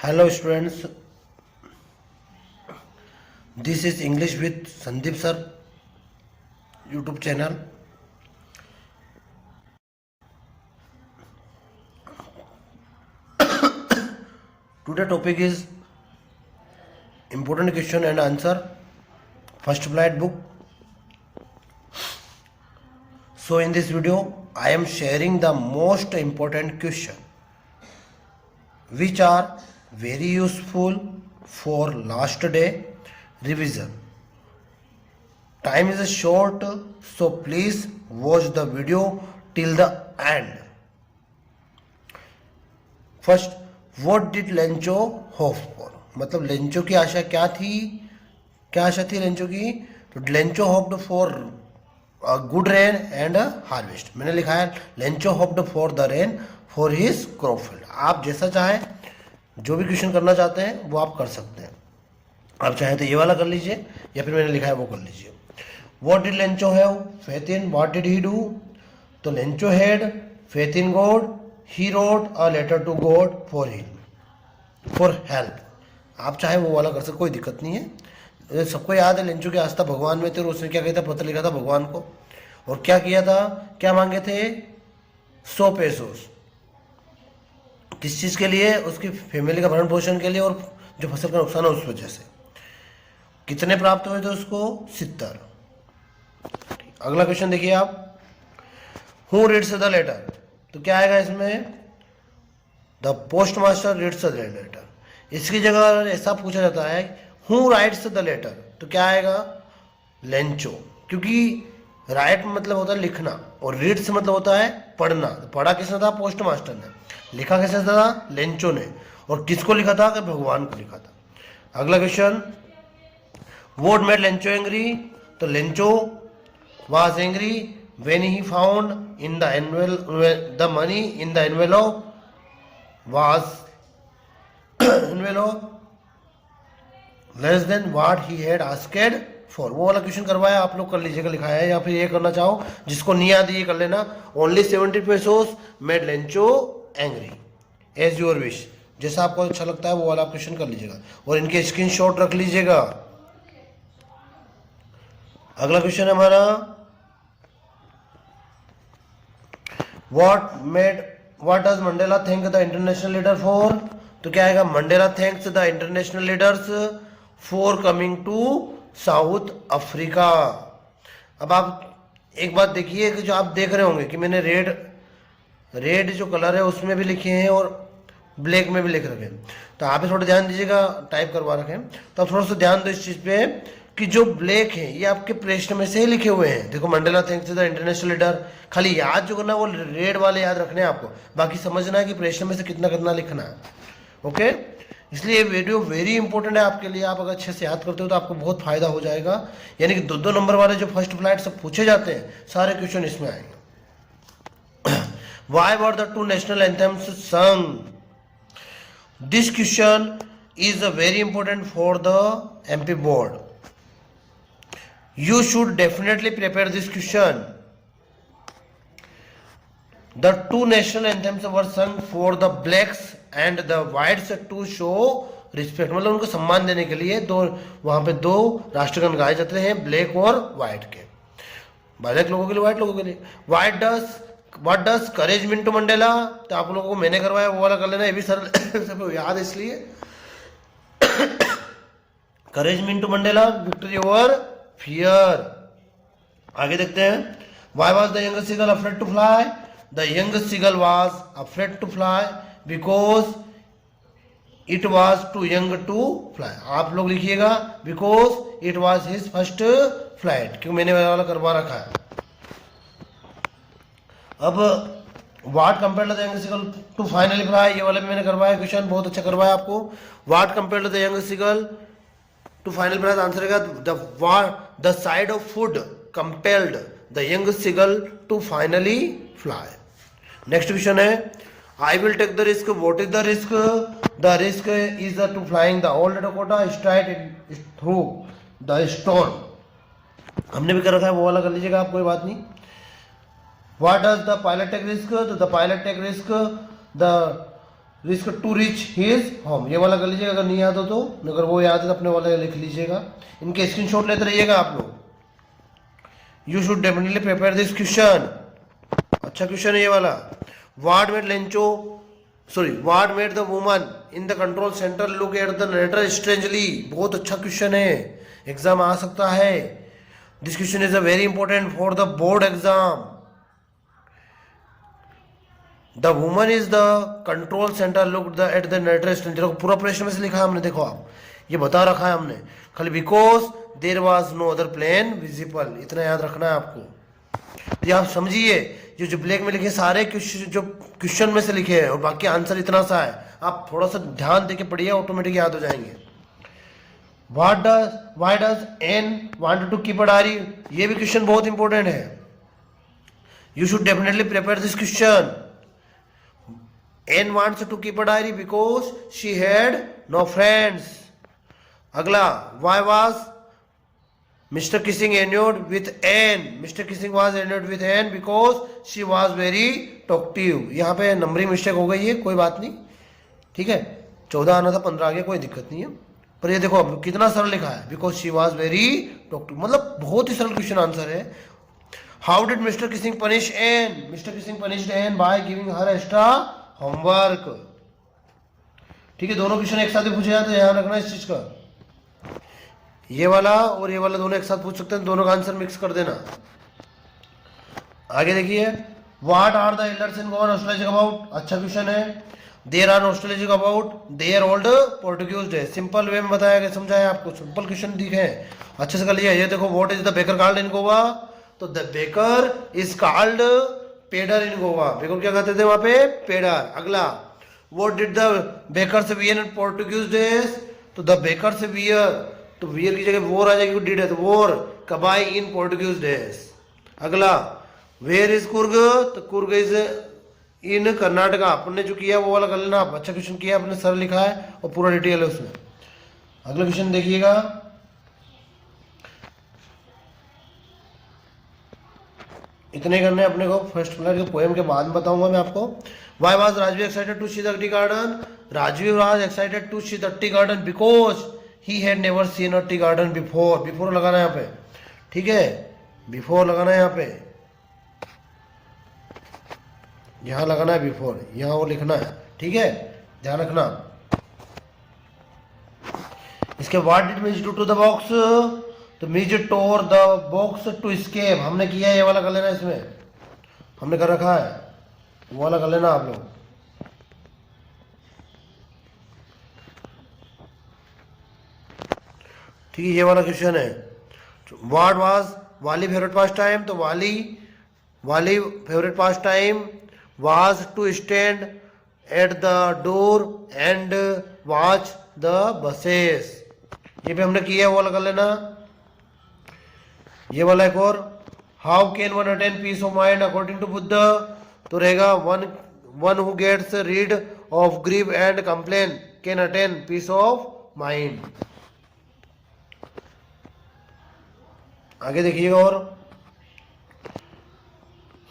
Hello students, this is English with Sandeep sir YouTube channel. Today topic is important question and answer, first flight book. So in this video I am sharing the most important question which are very useful for last day revision. Time is short, so please watch the video till the end. First, what did Lencho hope for? मतलब Lencho की आशा क्या थी? क्या आशा थी Lencho की? तो Lencho hoped for good rain and harvest. मैंने लिखा है Lencho hoped for the rain for his crop field. आप जैसा चाहें, जो भी क्वेश्चन करना चाहते हैं वो आप कर सकते हैं. आप चाहें तो ये वाला कर लीजिए या फिर मैंने लिखा है वो कर लीजिए. What did Lencho have faith in? What did he do? तो Lencho had faith in God. He wrote a letter to God for help. आप चाहे वो वाला कर सकते, कोई दिक्कत नहीं है. सबको याद है लेंचो की आस्था भगवान में थी और उसने क्या किया था, पत्र लिखा था भगवान को. और क्या किया था, क्या मांगे थे? 100 पेसोस. किस चीज के लिए? उसकी फैमिली का भरण पोषण के लिए और जो फसल का नुकसान है उस वजह से. कितने प्राप्त हुए थे उसको? 70. अगला क्वेश्चन देखिए आप. Who reads the letter? तो क्या आएगा इसमें? The post master reads the letter. इसकी जगह ऐसा पूछा जाता है हु राइट्स द लेटर, तो क्या आएगा? लेंचो. क्योंकि राइट मतलब होता है लिखना और रीड्स मतलब होता है पढ़ना. तो पढ़ा किसने था? पोस्ट मास्टर ने. लिखा किसने था? लेंचो ने. और किसको लिखा था? कि भगवान को लिखा था. अगला question, what made Lencho angry? तो Lencho was angry when he found in the the money in the envelope was envelope less than what he had asked for. वो वाला क्वेश्चन करवाया, आप लोग कर लीजिएगा, लिखा है. या फिर ये करना चाहो, जिसको नहीं याद ये कर लेना. Only 70 pesos made Lencho angry. As your wish, जैसा आपको अच्छा लगता है वो वाला क्वेश्चन कर लीजिएगा और इनके स्क्रीनशॉट रख लीजिएगा. अगला क्वेश्चन है हमारा, what does Mandela thank the international leader for? तो क्या आएगा? Mandela thanks the international leaders for coming to South Africa. अब आप एक बात देखिए कि जो आप देख रहे होंगे कि मैंने रेड जो कलर है उसमें भी लिखे हैं और ब्लैक में भी लिख रखे हैं. तो आप भी थोड़ा ध्यान दीजिएगा, टाइप करवा रखे हैं तो आप थोड़ा सा ध्यान दो इस चीज पे कि जो ब्लैक है ये आपके प्रश्न में से ही लिखे हुए हैं. देखो, Mandela thanks the international leader. खाली याद जो करना है वो रेड वाले याद रखने हैं आपको, बाकी समझना है कि प्रश्न में से कितना कितना लिखना है. ओके, इसलिए ये वीडियो वेरी इंपॉर्टेंट है आपके लिए. आप अगर अच्छे से याद करते हो तो आपको बहुत फायदा हो जाएगा. यानी कि 2-2 नंबर वाले जो फर्स्ट फ्लाइट सब पूछे जाते हैं सारे क्वेश्चन इसमें आएंगे. Why were the 2 national anthems sung? This question is very important for the MP board. You should definitely prepare this question. The 2 national anthems were sung for the blacks and the whites to show respect. मतलब उनको सम्मान देने के लिए वहां पे 2 राष्ट्रगान गाए जाते हैं, ब्लैक और व्हाइट के. ब्लैक लोगों के लिए, व्हाइट लोगों के लिए. What does courage mean to Mandela? तो आप लोगों को मैंने करवाया वो वाला कर लेना, ये भी सरल सबको याद है. इसलिए courage mean to Mandela victory over fear. आगे देखते हैं. Why was the young seagull afraid to fly? The young seagull was afraid to fly because it was too young to fly. आप लोग लिखिएगा because it was his first flight, क्यों मैंने वाला करवा रखा है. अब what compared the young seagull to finally fly, ये वाला भी मैंने करवाया. क्वेश्चन बहुत अच्छा करवाया आपको. What compared the young seagull to final fly? Answer रहेगा the side of food compelled the young seagull to finally fly. Next question है, I will take the risk. What is the risk? The risk is to flying the old Dakota straight through the stone. हमने भी कर रखा है, वो वाला कर लीजिएगा आप, कोई बात नहीं. What does the pilot take risk? The pilot take risk the risk to reach his home, ये वाला कर लीजिएगा अगर नहीं याद हो तो, अगर वो याद है तो अपने वाला लिख लीजिएगा, इनके स्क्रीनशॉट लेते रहिएगा आप लोग। You should definitely prepare this question, अच्छा क्वेश्चन है ये वाला। What made the woman in the control centre look at the narrator strangely, बहुत अच्छा क्वेश्चन है, एग्जाम आ सकता है। This question is a very important for the board exam. The woman is the control centre look at the narrator strangely, पूरा प्रश्न में से लिखा है हमने, देखो आप ये बता रखा है हमने खाली, because there was no other plane visible, इतना याद रखना है आपको। तो ये आप समझिए, जो ब्लैक में लिखे सारे क्वेश्चन जो क्वेश्चन में से लिखे हैं और बाकी आंसर इतना सा है, आप थोड़ा सा ध्यान देके पढ़िए, ऑटोमेटिक याद हो जाएंगे। Why does Anne want to keep a diary, ये भी क्वेश्चन बहुत इंपॉर्टेंट है, you should definitely prepare this question. Anne wants to keep a diary because she had no friends. अगला, why was Mr. Kissing annoyed with Anne, Mr. Kissing was annoyed with Anne because she was very talkative। यहाँ पे numbering mistake हो गई है, कोई बात नहीं, ठीक है, 14 आना था 15 आ गया, कोई दिक्कत नहीं है, पर ये देखो अब कितना सरल लिखा है, because she was very talkative, मतलब बहुत ही सरल क्वेश्चन आंसर है। How did mister Keesing punish Anne, mister Keesing punished Anne by giving her extra homework, ठीक है, दोनों क्वेश्चन एक साथ ही पूछे जाते हैं, ध्यान रखना इस चीज का, ये वाला और ये वाला दोनों एक साथ पूछ सकते हैं, दोनों का आंसर मिक्स कर देना। आगे देखिए, what are the elders in Goa nostalgic about, अच्छा क्वेश्चन है। There are nostalgic about their old Portuguese day, simple way में बताया गया, समझाया आपको, सिंपल क्वेश्चन दिखे अच्छे से कर लिया। ये देखो, what is the baker called in Goa, तो the baker is called pader in Goa, baker क्या कहते थे वहां पे, पेडर। अगला, what did the bakers wear in Portuguese days, तो द बेकर्स वियर, तो वियर की जगह वोर आ जाएगी, डिड है तो wore kabai in Portuguese days. अगला, वेयर इज कुर्ग, तो कुर्ग इज इन कर्नाटका, अपने जो किया वो वाला कर लेना आप, अच्छा क्वेश्चन किया अपने, सर लिखा है और पूरा डिटेल है उसमें। अगला क्वेश्चन देखिएगा, इतने करने अपने को, फर्स्ट फ्लैट के पोएम के बाद में बताऊंगा मैं आपको। Why was Rajvir excited to see the tea garden, Rajvir was excited to see the tea garden because he had never seen a tea garden before, before लगाना है यहाँ पे, ठीक है, before लगाना है यहाँ पे, यहाँ लगाना है before, यहाँ वो लिखना है, ठीक है, ध्यान रखना। इसके what did Midge do to the box, तो Midge tore the box to escape, हमने किया, ये वाला कर लेना, इसमें हमने कर रखा है, वो वाला कर लेना आप लोग, ठीक है, ये वाला क्वेश्चन है। What was Valli favourite pastime, तो Valli favourite pastime was to stand at the door and watch the buses, ये भी हमने किया, वो वाला कर लेना। ये वाला एक और, how can one attain peace of mind according to Buddha, तो रहेगा one who gets rid of grieve and complain can attain peace of mind. आगे देखिएगा, और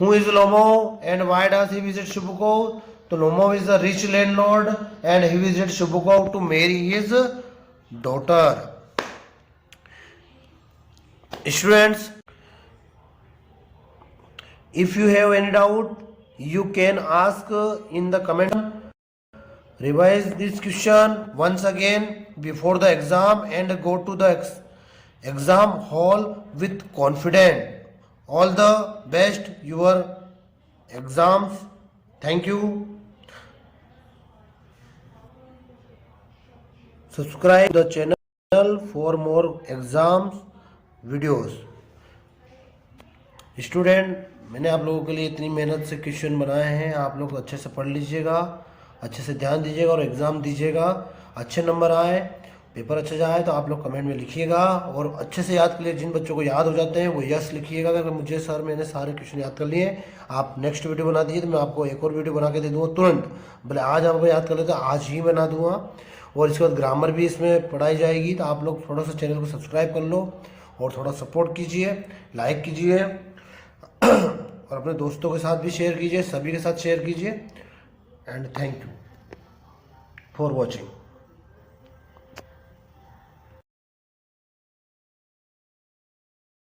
who is Lomo and why does he visit Shubuko, तो Lomo is the rich landlord and he visit Shubuko to marry his daughter. Students, if you have any doubt you can ask in the comment. Revise this question once again before the exam and go to the exam hall with confidence. All the best your exams. Thank you. Subscribe the channel for more exams videos. Student, मैंने आप लोगों के लिए इतनी मेहनत से question बनाए हैं, आप लोग अच्छे से पढ़ लीजिएगा, अच्छे से ध्यान दीजिएगा और एग्ज़ाम दीजिएगा, अच्छे नंबर आए, पेपर अच्छे जाए तो आप लोग कमेंट में लिखिएगा और अच्छे से याद कर लिए। जिन बच्चों को याद हो जाते हैं वो यस लिखिएगा, अगर मुझे सर मैंने सारे क्वेश्चन याद कर लिए, आप नेक्स्ट वीडियो बना दीजिए तो मैं आपको एक और वीडियो बना के दे दूँगा तुरंत, भले आज आपको याद कर लेते आज ही बना दूँगा। और इसके बाद ग्रामर भी इसमें पढ़ाई जाएगी, तो आप लोग थोड़ा सा चैनल को सब्सक्राइब कर लो और थोड़ा सपोर्ट कीजिए, लाइक कीजिए और अपने दोस्तों के साथ भी शेयर कीजिए, सभी के साथ शेयर कीजिए। And thank you. For watching.